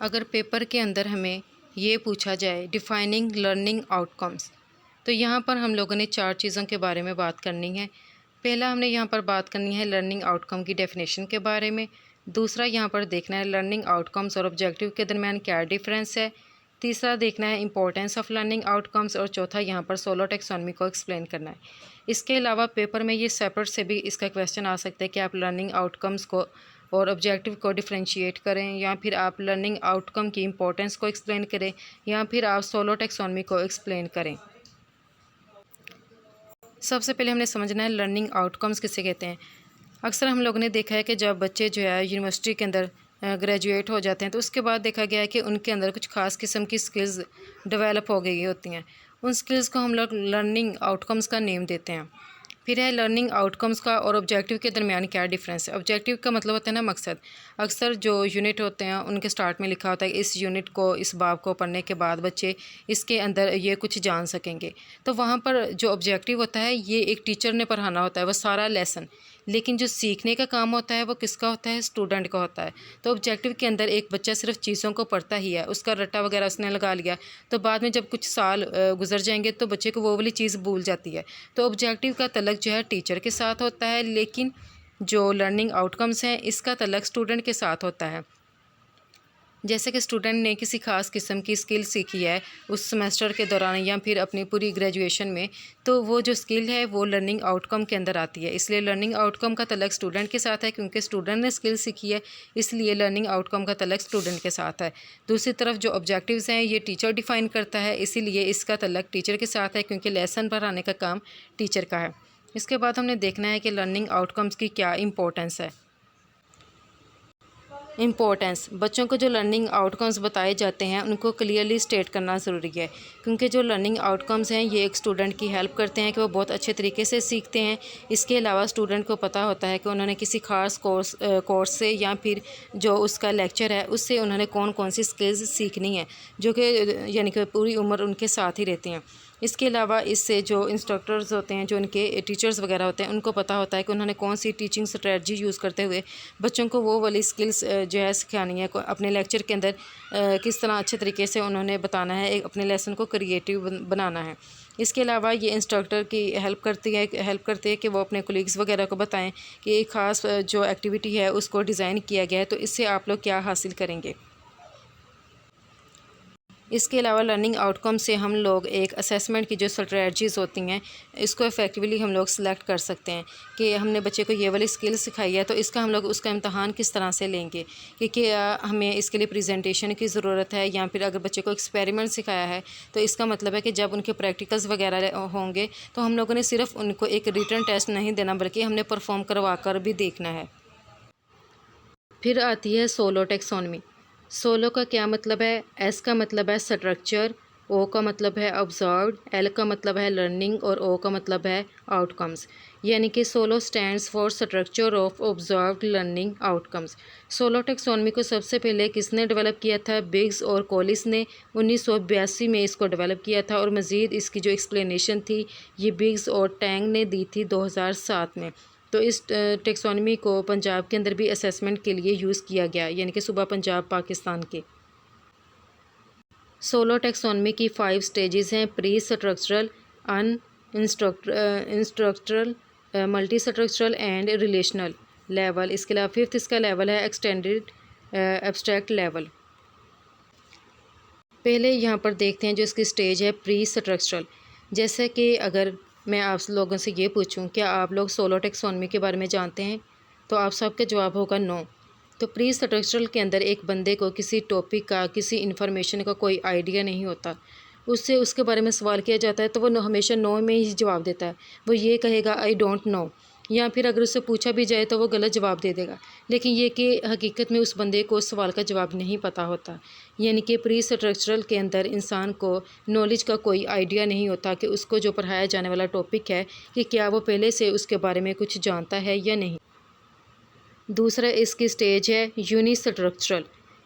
अगर पेपर के अंदर हमें ये पूछा जाए डिफ़ाइनिंग लर्निंग आउटकम्स, तो यहाँ पर हम लोगों ने 4 चीज़ों के बारे में बात करनी है। पहला हमने यहाँ पर बात करनी है लर्निंग आउटकम की डेफिनेशन के बारे में। दूसरा यहाँ पर देखना है लर्निंग आउटकम्स और ऑब्जेक्टिव के दरमियान क्या डिफरेंस है। तीसरा देखना है इंपॉर्टेंस ऑफ लर्निंग आउटकम्स और चौथा यहाँ पर सोलो टेक्सोनॉमी को एक्सप्लेन करना है। इसके अलावा पेपर में ये सेपरेट से भी इसका क्वेश्चन आ सकता है कि आप लर्निंग आउटकम्स को और ऑब्जेक्टिव को डिफरेंशिएट करें, या फिर आप लर्निंग आउटकम की इंपॉर्टेंस को एक्सप्लेन करें, या फिर आप सोलो टेक्सोनॉमी को एक्सप्लेन करें। सबसे पहले हमने समझना है लर्निंग आउटकम्स किसे कहते हैं। अक्सर हम लोगों ने देखा है कि जब बच्चे जो है यूनिवर्सिटी के अंदर ग्रेजुएट हो जाते हैं तो उसके बाद देखा गया है कि उनके अंदर कुछ खास किस्म की स्किल्स डेवलप हो गई होती हैं। उन स्किल्स को हम लोग लर्निंग आउटकम्स का नेम देते हैं। फिर है लर्निंग आउटकम्स का और ऑब्जेक्टिव के दरमियान क्या डिफरेंस है। ऑब्जेक्टिव का मतलब होता है ना मकसद। अक्सर जो यूनिट होते हैं उनके स्टार्ट में लिखा होता है इस यूनिट को, इस बाब को पढ़ने के बाद बच्चे इसके अंदर ये कुछ जान सकेंगे। तो वहाँ पर जो ऑब्जेक्टिव होता है ये एक टीचर ने पढ़ाना होता है वो सारा लेसन, लेकिन जो सीखने का काम होता है वो किसका होता है, स्टूडेंट का होता है। तो ऑब्जेक्टिव के अंदर एक बच्चा सिर्फ चीज़ों को पढ़ता ही है, उसका रट्टा वगैरह उसने लगा लिया, तो बाद में जब कुछ साल गुजर जाएंगे तो बच्चे को वो वाली चीज़ भूल जाती है। तो ऑब्जेक्टिव का तल्लक जो है टीचर के साथ होता है, लेकिन जो लर्निंग आउटकम्स हैं इसका तल्लक स्टूडेंट के साथ होता है। जैसे कि स्टूडेंट ने किसी खास किस्म की स्किल सीखी है उस सेमेस्टर के दौरान या फिर अपनी पूरी ग्रेजुएशन में, तो वो जो स्किल है वो लर्निंग आउटकम के अंदर आती है। इसलिए लर्निंग आउटकम का तल्लक स्टूडेंट के साथ है, क्योंकि स्टूडेंट ने स्किल सीखी है, इसलिए लर्निंग आउटकम का तल्लक स्टूडेंट के साथ है। दूसरी तरफ जो ऑब्जेक्टिव्स हैं ये टीचर डिफ़ाइन करता है, इसीलिए इसका तल्लक टीचर के साथ है, क्योंकि लेसन पढ़ाने का काम टीचर का है। इसके बाद हमने देखना है कि लर्निंग आउटकम्स की क्या इंपॉर्टेंस है। इम्पोर्टेंस, बच्चों को जो लर्निंग आउटकम्स बताए जाते हैं उनको क्लियरली स्टेट करना ज़रूरी है, क्योंकि जो लर्निंग आउटकम्स हैं ये एक स्टूडेंट की हेल्प करते हैं कि वो बहुत अच्छे तरीके से सीखते हैं। इसके अलावा स्टूडेंट को पता होता है कि उन्होंने किसी खास कोर्स से या फिर जो उसका लेक्चर है उससे उन्होंने कौन कौन सी स्किल्स सीखनी है, जो कि यानी कि पूरी उम्र उनके साथ ही रहती हैं। इसके अलावा इससे जो इंस्ट्रक्टर्स होते हैं, जो उनके टीचर्स वगैरह होते हैं, उनको पता होता है कि उन्होंने कौन सी टीचिंग स्ट्रेटजी यूज़ करते हुए बच्चों को वो वाली स्किल्स जो है सिखानी है। अपने लेक्चर के अंदर किस तरह अच्छे तरीके से उन्होंने बताना है, एक अपने लेसन को क्रिएटिव बनाना है। इसके अलावा ये इंस्ट्रक्टर की हेल्प करती है कि वो अपने कोलीग्स वगैरह को बताएं कि एक ख़ास जो एक्टिविटी है उसको डिज़ाइन किया गया है, तो इससे आप लोग क्या हासिल करेंगे। इसके अलावा लर्निंग आउटकम से हम लोग एक असेसमेंट की जो स्ट्रेटजीज़ होती हैं इसको इफ़ेक्टिवली हम लोग सेलेक्ट कर सकते हैं कि हमने बच्चे को ये वाली स्किल सिखाई है, तो इसका हम लोग उसका इम्तहान किस तरह से लेंगे, कि क्या हमें इसके लिए प्रेजेंटेशन की ज़रूरत है, या फिर अगर बच्चे को एक्सपेरिमेंट सिखाया है तो इसका मतलब है कि जब उनके प्रैक्टिकल्स वगैरह होंगे तो हम लोगों ने सिर्फ उनको एक रिटन टेस्ट नहीं देना बल्कि हमने परफॉर्म करवा कर भी देखना है। फिर आती है सोलो टेक्सोनमी। सोलो का क्या मतलब है। एस का मतलब है स्ट्रक्चर, ओ का मतलब है ऑब्जर्व्ड, एल का मतलब है लर्निंग और ओ का मतलब है आउटकम्स। यानी कि solo stands for structure of observed learning outcomes. Solo taxonomy को सबसे पहले किसने डेवलप किया था, बिग्स और कॉलिस ने 1982 में इसको डेवलप किया था, और मज़ीद इसकी जो एक्सप्लेनेशन थी ये बिग्स और टैंग ने दी थी 2007 में। तो इस टेक्सोनमी को पंजाब के अंदर भी असेसमेंट के लिए यूज़ किया गया, यानी कि सूबा पंजाब पाकिस्तान के। सोलो टेक्सोनमी की 5 स्टेजेस हैं। Pre structural, unistructural, multi structural and relational level. इसके अलावा 5th इसका लेवल है एक्सटेंडेड एब्स्ट्रैक्ट लेवल। पहले यहाँ पर देखते हैं जो इसकी स्टेज है प्री स्ट्रक्चरल। जैसे कि अगर मैं आप लोगों से ये पूछूं क्या आप लोग सोलो टेक्सोनमी के बारे में जानते हैं, तो आप सबका जवाब होगा नो। तो प्री स्ट्रक्चरल के अंदर एक बंदे को किसी टॉपिक का, किसी इन्फॉर्मेशन का कोई आइडिया नहीं होता, उससे उसके बारे में सवाल किया जाता है तो वो हमेशा नो में ही जवाब देता है। वो ये कहेगा आई डोंट नो, या फिर अगर उससे पूछा भी जाए तो वो गलत जवाब दे देगा, लेकिन ये कि हकीकत में उस बंदे को उस सवाल का जवाब नहीं पता होता। यानी कि प्री स्ट्रक्चरल के अंदर इंसान को नॉलेज का कोई आइडिया नहीं होता कि उसको जो पढ़ाया जाने वाला टॉपिक है कि क्या वो पहले से उसके बारे में कुछ जानता है या नहीं। दूसरा इसकी स्टेज है यूनिस्ट्रक्चरल।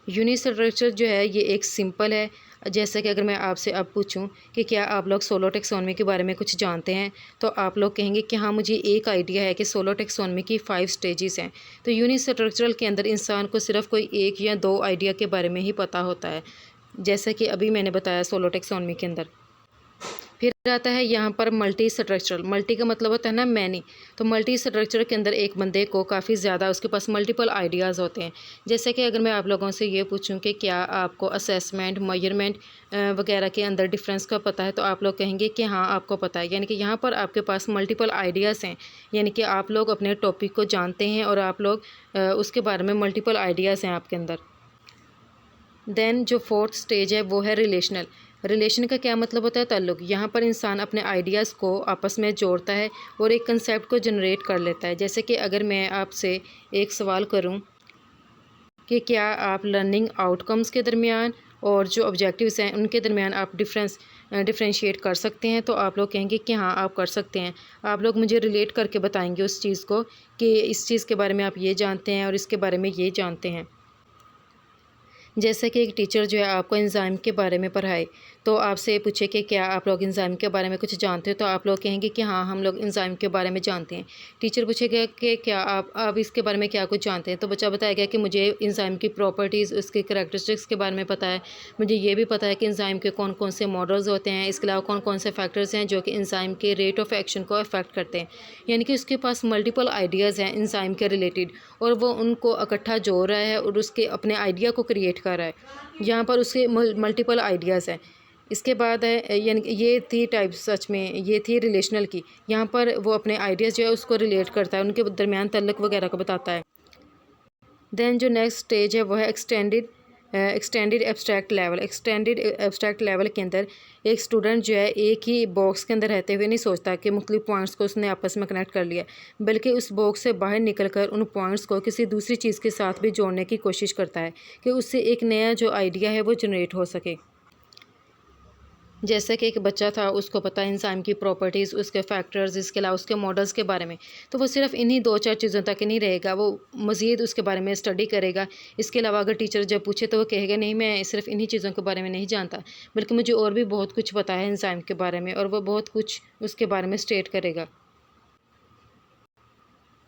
यूनिस्ट्रक्चरल जो है ये एक सिंपल है। जैसे कि अगर मैं आपसे अब पूछूं कि क्या आप लोग सोलो टेक्सोनमी के बारे में कुछ जानते हैं, तो आप लोग कहेंगे कि हाँ, मुझे एक आइडिया है कि सोलो टेक्सोनमी की 5 स्टेजेस हैं। तो यूनिस्ट्रक्चरल के अंदर इंसान को सिर्फ कोई 1 या 2 आइडिया के बारे में ही पता होता है, जैसे कि अभी मैंने बताया सोलो टेक्सोनमी के अंदर। फिर आता है यहाँ पर मल्टी स्ट्रक्चरल। मल्टी का मतलब होता है ना मैनी। तो मल्टी स्ट्रक्चर के अंदर एक बंदे को काफ़ी ज़्यादा उसके पास मल्टीपल आइडियाज़ होते हैं। जैसे कि अगर मैं आप लोगों से ये पूछूं कि क्या आपको असेसमेंट, मेजरमेंट वगैरह के अंदर डिफरेंस का पता है, तो आप लोग कहेंगे कि हाँ, आपको पता है। यानी कि यहाँ पर आपके पास मल्टीपल आइडियाज़ हैं, यानी कि आप लोग अपने टॉपिक को जानते हैं और आप लोग उसके बारे में मल्टीपल आइडियाज़ हैं आपके अंदर। देन जो फोर्थ स्टेज है वो है रिलेशनल। रिलेशन का क्या मतलब होता है? ताल्लुक़। यहाँ पर इंसान अपने आइडियाज़ को आपस में जोड़ता है और एक कंसेप्ट को जनरेट कर लेता है। जैसे कि अगर मैं आपसे एक सवाल करूँ कि क्या आप लर्निंग आउटकम्स के दरमियान और जो ऑब्जेक्टिव्स हैं उनके दरमियान आप डिफरेंशिएट कर सकते हैं, तो आप लोग कहेंगे कि हाँ, आप कर सकते हैं। आप लोग मुझे रिलेट करके बताएंगे उस चीज़ को कि इस चीज़ के बारे में आप ये जानते हैं और इसके बारे में ये जानते हैं। जैसे कि एक टीचर जो है आपको एंजाइम के बारे में पढ़ाए, तो आपसे पूछे कि क्या आप लोग एंजाइम के बारे में कुछ जानते हो, तो आप लोग कहेंगे कि हाँ, हम लोग एंजाइम के बारे में जानते हैं। टीचर पूछेगा कि क्या आप इसके बारे में क्या कुछ जानते हैं, तो बच्चा बताएगा कि मुझे एंजाइम की प्रॉपर्टीज़, उसकी करैक्टरिस्टिक्स के बारे में पता है। मुझे ये भी पता है कि एंजाइम के कौन कौन से मॉडल्स होते हैं, इसके अलावा कौन कौन से फैक्टर्स हैं जो कि एंजाइम के रेट ऑफ एक्शन को अफेक्ट करते हैं। यानी कि उसके पास मल्टीपल आइडियाज़ हैं एंजाइम के रिलेटेड, और वो उनको इकट्ठा जोड़ रहा है और उसके अपने आइडिया को क्रिएट कर रहा है। यहाँ पर उसके मल्टीपल आइडियाज़ हैं। इसके बाद है, यानी कि ये थी टाइप्स, सच में ये थी रिलेशनल की। यहाँ पर वो अपने आइडियाज़ जो है उसको रिलेट करता है, उनके दरमियान तल्लुक़ वगैरह को बताता है। देन जो नेक्स्ट स्टेज है वो है extended abstract level. Extended abstract level के अंदर एक स्टूडेंट जो है एक ही बॉक्स के अंदर रहते हुए नहीं सोचता कि मुख्तलिफ पॉइंट्स को उसने आपस में कनेक्ट कर लिया, बल्कि उस बॉक्स से बाहर निकलकर उन पॉइंट्स को किसी दूसरी चीज़ के साथ भी जोड़ने की कोशिश करता है कि उससे एक नया जो आइडिया है वो जनरेट हो सके। जैसे कि एक बच्चा था, उसको पता है एंजाइम की प्रॉपर्टीज़, उसके फैक्टर्स, इसके अलावा उसके मॉडल्स के बारे में, तो वो सिर्फ इन्हीं 2-4 चीज़ों तक ही नहीं रहेगा, वो मज़ीद उसके बारे में स्टडी करेगा। इसके अलावा अगर टीचर जब पूछे तो वो कहेगा नहीं, मैं सिर्फ इन्हीं चीज़ों के बारे में नहीं जानता, बल्कि मुझे और भी बहुत कुछ पता है एंजाइम के बारे में, और वो बहुत कुछ उसके बारे में स्टेट करेगा।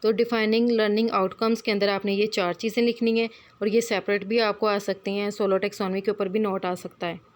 तो डिफाइनिंग लर्निंग आउटकम्स के अंदर आपने ये 4 चीज़ें लिखनी है, और ये सेपरेट भी आपको आ सकती हैं, सोलो टेक्सोनमी के ऊपर भी नोट आ सकता है।